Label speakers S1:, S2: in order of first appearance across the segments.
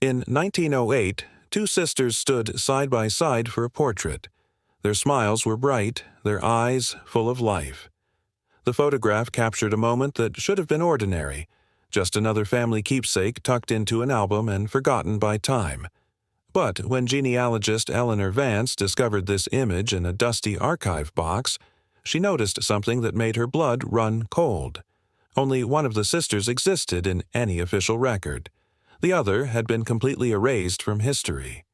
S1: In 1908, two sisters stood side by side for a portrait. Their smiles were bright, their eyes full of life. The photograph captured a moment that should have been ordinary, just another family keepsake tucked into an album and forgotten by time. But when genealogist Eleanor Vance discovered this image in a dusty archive box, she noticed something that made her blood run cold. Only one of the sisters existed in any official record. The other had been completely erased from history.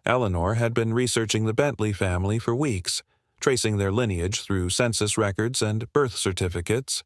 S1: Eleanor had been researching the Bentley family for weeks, tracing their lineage through census records and birth certificates.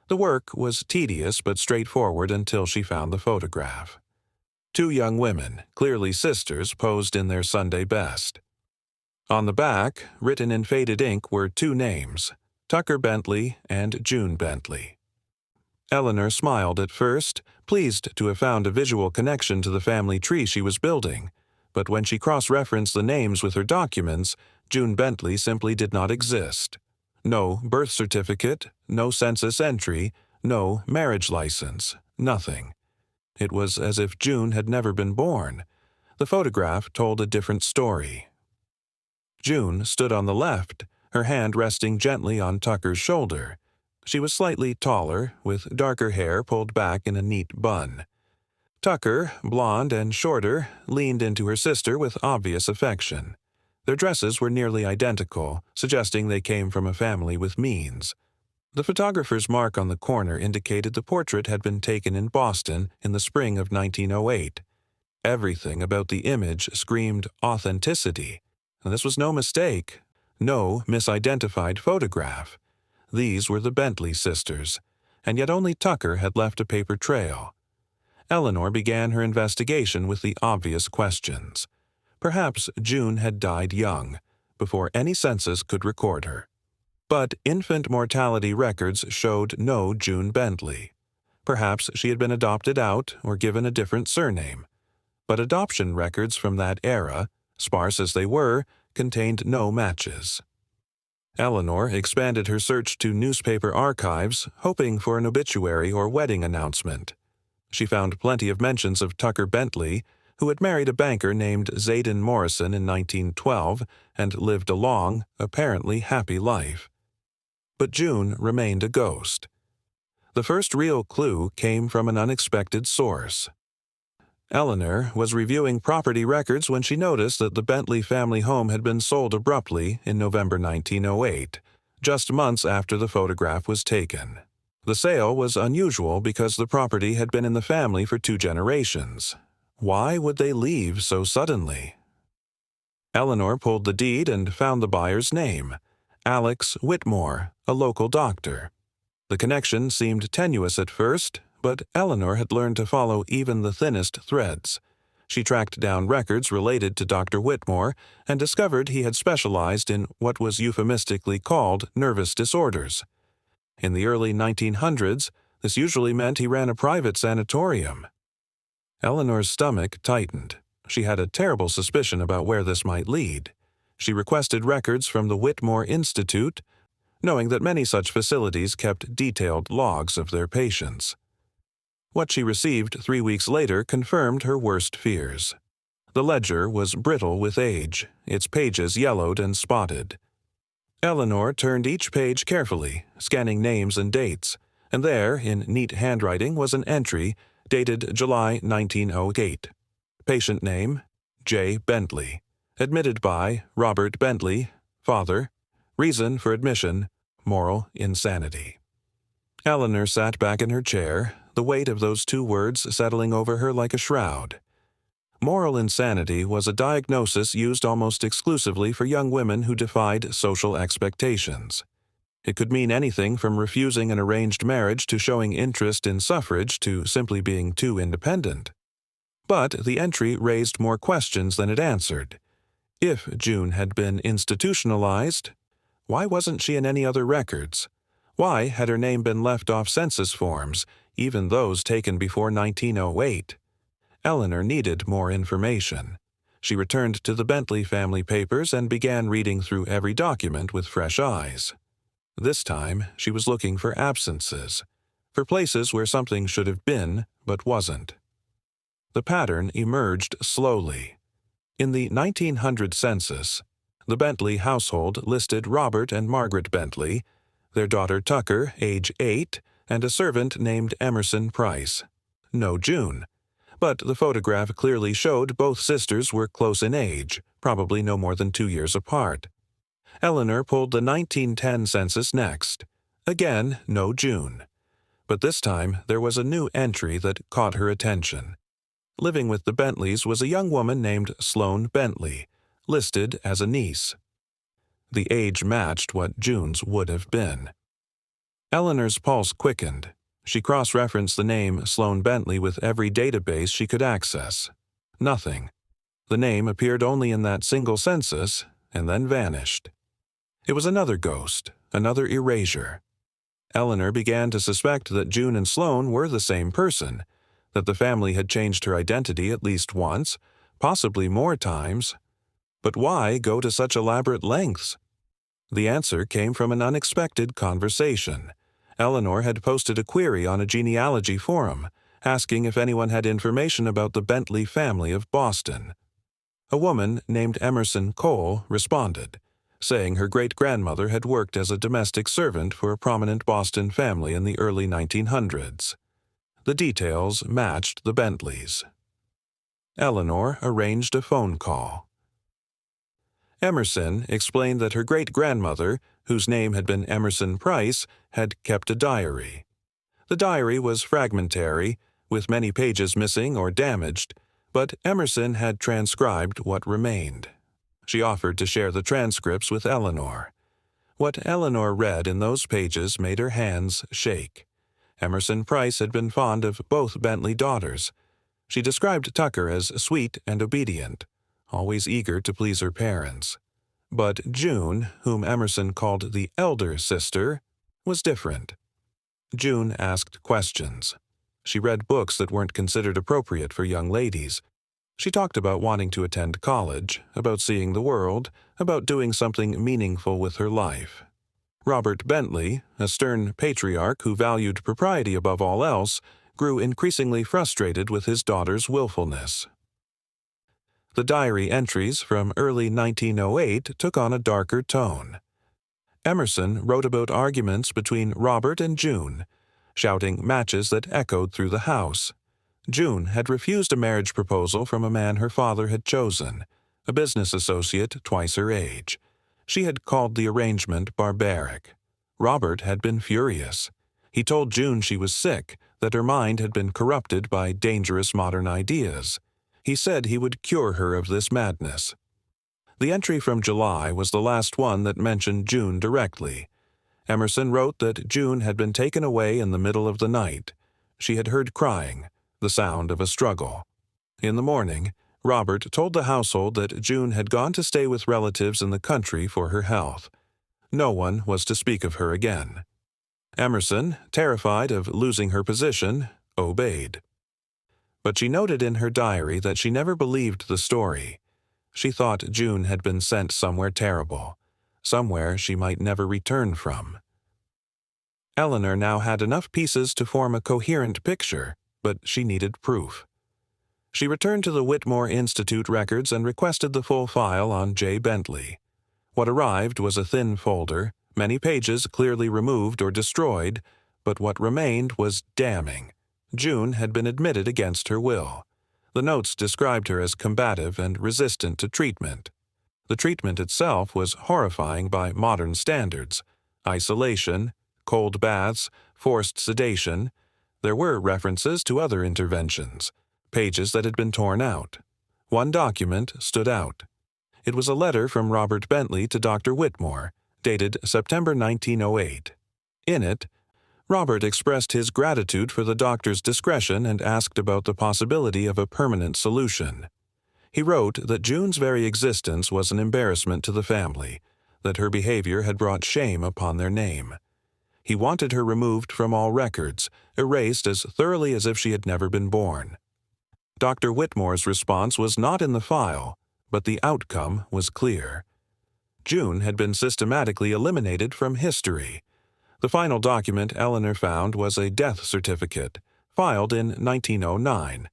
S1: The work was tedious but straightforward until she found the photograph. Two young women, clearly sisters, posed in their Sunday best. On the back, written in faded ink, were two names, Tucker Bentley and June Bentley. Eleanor smiled at first, pleased to have found a visual connection to the family tree she was building, but when she cross-referenced the names with her documents, June Bentley simply did not exist. No birth certificate, no census entry, no marriage license, nothing. It was as if June had never been born. The photograph told a different story. June stood on the left, her hand resting gently on Tucker's shoulder. She was slightly taller, with darker hair pulled back in a neat bun. Tucker, blonde and shorter, leaned into her sister with obvious affection. Their dresses were nearly identical, suggesting they came from a family with means. The photographer's mark on the corner indicated the portrait had been taken in Boston in the spring of 1908. Everything about the image screamed authenticity, and this was no mistake, no misidentified photograph. These were the Bentley sisters, and yet only Tucker had left a paper trail. Eleanor began her investigation with the obvious questions. Perhaps June had died young, before any census could record her. But infant mortality records showed no June Bentley. Perhaps she had been adopted out or given a different surname. But adoption records from that era, sparse as they were, contained no matches. Eleanor expanded her search to newspaper archives, hoping for an obituary or wedding announcement. She found plenty of mentions of Tucker Bentley, who had married a banker named Zayden Morrison in 1912 and lived a long, apparently happy life. But June remained a ghost. The first real clue came from an unexpected source. Eleanor was reviewing property records when she noticed that the Bentley family home had been sold abruptly in November 1908, just months after the photograph was taken. The sale was unusual because the property had been in the family for 2 generations. Why would they leave so suddenly? Eleanor pulled the deed and found the buyer's name, Alex Whitmore, a local doctor. The connection seemed tenuous at first, but Eleanor had learned to follow even the thinnest threads. She tracked down records related to Dr. Whitmore and discovered he had specialized in what was euphemistically called nervous disorders. In the early 1900s, this usually meant he ran a private sanatorium. Eleanor's stomach tightened. She had a terrible suspicion about where this might lead. She requested records from the Whitmore Institute, knowing that many such facilities kept detailed logs of their patients. What she received 3 weeks later confirmed her worst fears. The ledger was brittle with age, its pages yellowed and spotted. Eleanor turned each page carefully, scanning names and dates, and there, in neat handwriting, was an entry dated July 1908. Patient name, J. Bentley. Admitted by Robert Bentley, father. Reason for admission, moral insanity. Eleanor sat back in her chair, the weight of those 2 words settling over her like a shroud. Moral insanity was a diagnosis used almost exclusively for young women who defied social expectations. It could mean anything from refusing an arranged marriage to showing interest in suffrage to simply being too independent. But the entry raised more questions than it answered. If June had been institutionalized, why wasn't she in any other records? Why had her name been left off census forms, even those taken before 1908? Eleanor needed more information. She returned to the Bentley family papers and began reading through every document with fresh eyes. This time, she was looking for absences, for places where something should have been but wasn't. The pattern emerged slowly. In the 1900 census, the Bentley household listed Robert and Margaret Bentley, their daughter Tucker, age 8, and a servant named Emerson Price. No June. But the photograph clearly showed both sisters were close in age, probably no more than 2 years apart. Eleanor pulled the 1910 census next. Again, no June. But this time there was a new entry that caught her attention. Living with the Bentleys was a young woman named Sloane Bentley, listed as a niece. The age matched what June's would have been. Eleanor's pulse quickened. She cross-referenced the name Sloane Bentley with every database she could access. Nothing. The name appeared only in that single census and then vanished. It was another ghost, another erasure. Eleanor began to suspect that June and Sloane were the same person, that the family had changed her identity at least once, possibly more times. But why go to such elaborate lengths? The answer came from an unexpected conversation. Eleanor had posted a query on a genealogy forum, asking if anyone had information about the Bentley family of Boston. A woman named Emerson Cole responded, saying her great-grandmother had worked as a domestic servant for a prominent Boston family in the early 1900s. The details matched the Bentleys. Eleanor arranged a phone call. Emerson explained that her great-grandmother, whose name had been Emerson Price, had kept a diary. The diary was fragmentary, with many pages missing or damaged, but Emerson had transcribed what remained. She offered to share the transcripts with Eleanor. What Eleanor read in those pages made her hands shake. Emerson Price had been fond of both Bentley daughters. She described Tucker as sweet and obedient, always eager to please her parents. But June, whom Emerson called the elder sister, was different. June asked questions. She read books that weren't considered appropriate for young ladies. She talked about wanting to attend college, about seeing the world, about doing something meaningful with her life. Robert Bentley, a stern patriarch who valued propriety above all else, grew increasingly frustrated with his daughter's willfulness. The diary entries from early 1908 took on a darker tone. Emerson wrote about arguments between Robert and June, shouting matches that echoed through the house. June had refused a marriage proposal from a man her father had chosen, a business associate twice her age. She had called the arrangement barbaric. Robert had been furious. He told June she was sick, that her mind had been corrupted by dangerous modern ideas. He said he would cure her of this madness. The entry from July was the last one that mentioned June directly. Emerson wrote that June had been taken away in the middle of the night. She had heard crying, the sound of a struggle. In the morning, Robert told the household that June had gone to stay with relatives in the country for her health. No one was to speak of her again. Emerson, terrified of losing her position, obeyed. But she noted in her diary that she never believed the story. She thought June had been sent somewhere terrible, somewhere she might never return from. Eleanor now had enough pieces to form a coherent picture, but she needed proof. She returned to the Whitmore Institute records and requested the full file on J. Bentley. What arrived was a thin folder, many pages clearly removed or destroyed, but what remained was damning. June had been admitted against her will. The notes described her as combative and resistant to treatment. The treatment itself was horrifying by modern standards. Isolation, cold baths, forced sedation. There were references to other interventions, pages that had been torn out. One document stood out. It was a letter from Robert Bentley to Dr. Whitmore, dated September 1908. In it, Robert expressed his gratitude for the doctor's discretion and asked about the possibility of a permanent solution. He wrote that June's very existence was an embarrassment to the family, that her behavior had brought shame upon their name. He wanted her removed from all records, erased as thoroughly as if she had never been born. Dr. Whitmore's response was not in the file, but the outcome was clear. June had been systematically eliminated from history. The final document Eleanor found was a death certificate, filed in 1909.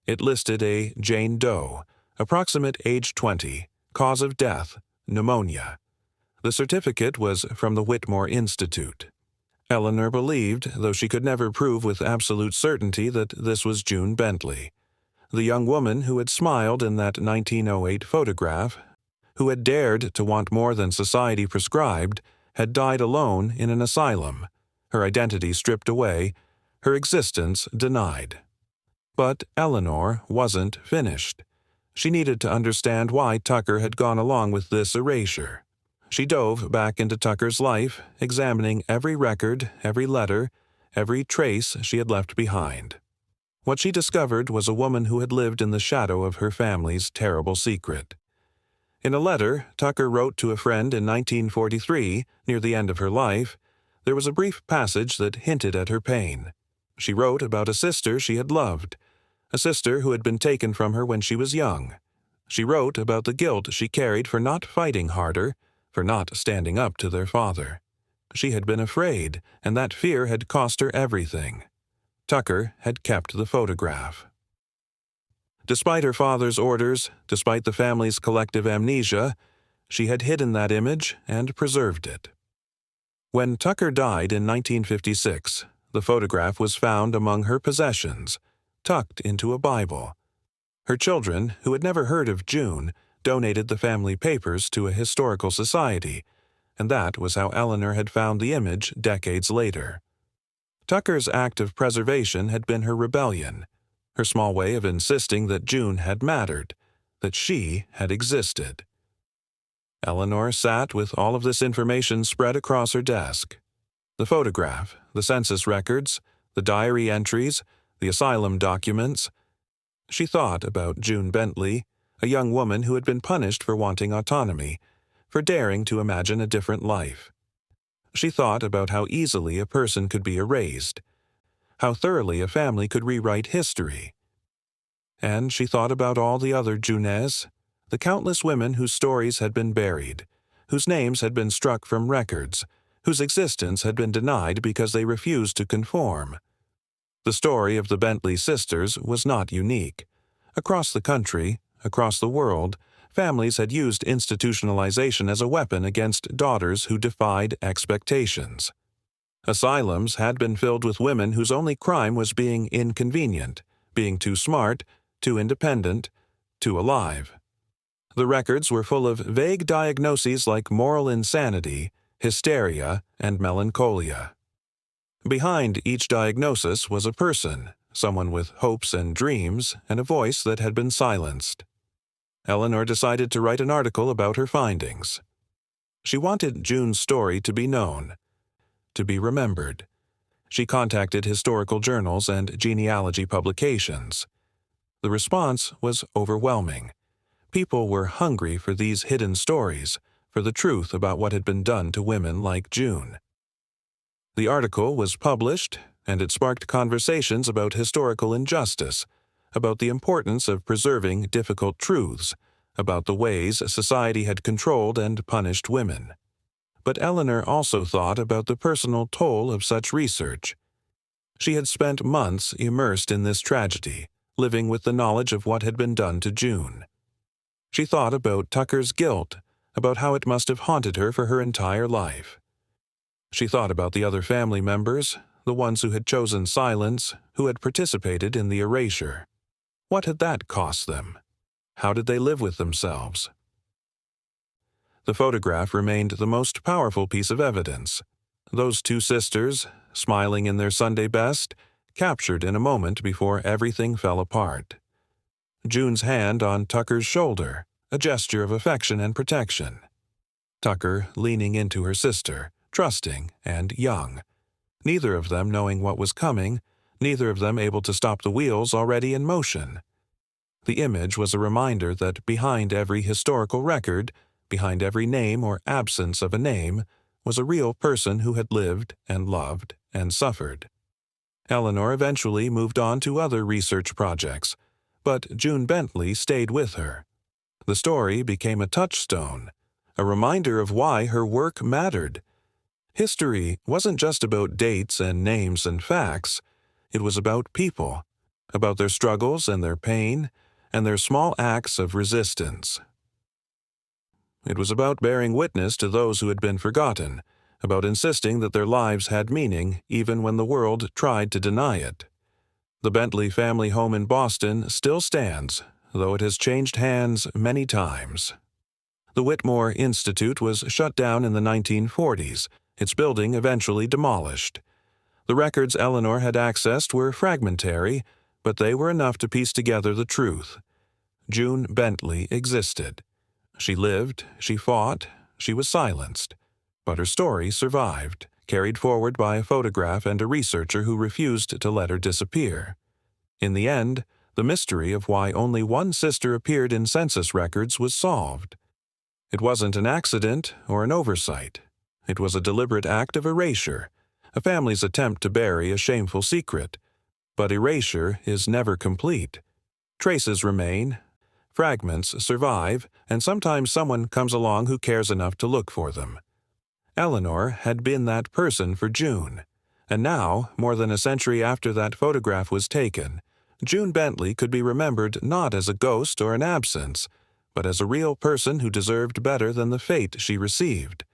S1: It listed a Jane Doe, approximate age 20, cause of death, pneumonia. The certificate was from the Whitmore Institute. Eleanor believed, though she could never prove with absolute certainty, that this was June Bentley, the young woman who had smiled in that 1908 photograph, who had dared to want more than society prescribed, had died alone in an asylum, her identity stripped away, her existence denied. But Eleanor wasn't finished. She needed to understand why Tucker had gone along with this erasure. She dove back into Tucker's life, examining every record, every letter, every trace she had left behind. What she discovered was a woman who had lived in the shadow of her family's terrible secret. In a letter Tucker wrote to a friend in 1943, near the end of her life, there was a brief passage that hinted at her pain. She wrote about a sister she had loved, a sister who had been taken from her when she was young. She wrote about the guilt she carried for not fighting harder, for not standing up to their father. She had been afraid, and that fear had cost her everything. Tucker had kept the photograph. Despite her father's orders, despite the family's collective amnesia, she had hidden that image and preserved it. When Tucker died in 1956, the photograph was found among her possessions, tucked into a Bible. Her children, who had never heard of June, donated the family papers to a historical society, and that was how Eleanor had found the image decades later. Tucker's act of preservation had been her rebellion, her small way of insisting that June had mattered, that she had existed. Eleanor sat with all of this information spread across her desk. The photograph, the census records, the diary entries, the asylum documents. She thought about June Bentley, a young woman who had been punished for wanting autonomy, for daring to imagine a different life. She thought about how easily a person could be erased, how thoroughly a family could rewrite history. And she thought about all the other Junes, the countless women whose stories had been buried, whose names had been struck from records, whose existence had been denied because they refused to conform. The story of the Bentley sisters was not unique. Across the country, across the world, families had used institutionalization as a weapon against daughters who defied expectations. Asylums had been filled with women whose only crime was being inconvenient, being too smart, too independent, too alive. The records were full of vague diagnoses like moral insanity, hysteria, and melancholia. Behind each diagnosis was a person, someone with hopes and dreams, and a voice that had been silenced. Eleanor decided to write an article about her findings. She wanted June's story to be known, to be remembered. She contacted historical journals and genealogy publications. The response was overwhelming. People were hungry for these hidden stories, for the truth about what had been done to women like June. The article was published, and it sparked conversations about historical injustice, about the importance of preserving difficult truths, about the ways society had controlled and punished women. But Eleanor also thought about the personal toll of such research. She had spent months immersed in this tragedy, living with the knowledge of what had been done to June. She thought about Tucker's guilt, about how it must have haunted her for her entire life. She thought about the other family members, the ones who had chosen silence, who had participated in the erasure. What had that cost them? How did they live with themselves? The photograph remained the most powerful piece of evidence. Those two sisters, smiling in their Sunday best, captured in a moment before everything fell apart. June's hand on Tucker's shoulder, a gesture of affection and protection. Tucker leaning into her sister, trusting and young. Neither of them knowing what was coming, neither of them able to stop the wheels already in motion. The image was a reminder that behind every historical record, behind every name or absence of a name, was a real person who had lived and loved and suffered. Eleanor eventually moved on to other research projects, but June Bentley stayed with her. The story became a touchstone, a reminder of why her work mattered. History wasn't just about dates and names and facts. It was about people, about their struggles and their pain, and their small acts of resistance. It was about bearing witness to those who had been forgotten, about insisting that their lives had meaning even when the world tried to deny it. The Bentley family home in Boston still stands, though it has changed hands many times. The Whitmore Institute was shut down in the 1940s, its building eventually demolished. The records Eleanor had accessed were fragmentary, but they were enough to piece together the truth. June Bentley existed. She lived, she fought, she was silenced. But her story survived, carried forward by a photograph and a researcher who refused to let her disappear. In the end, the mystery of why only one sister appeared in census records was solved. It wasn't an accident or an oversight. It was a deliberate act of erasure, a family's attempt to bury a shameful secret. But erasure is never complete. Traces remain, fragments survive, and sometimes someone comes along who cares enough to look for them. Eleanor had been that person for June, and now, more than a century after that photograph was taken, June Bentley could be remembered not as a ghost or an absence, but as a real person who deserved better than the fate she received.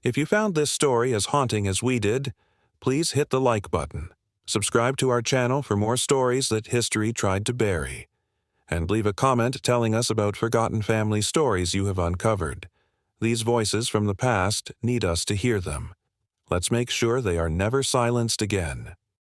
S1: If you found this story as haunting as we did, please hit the like button, subscribe to our channel for more stories that history tried to bury, and leave a comment telling us about forgotten family stories you have uncovered. These voices from the past need us to hear them. Let's make sure they are never silenced again.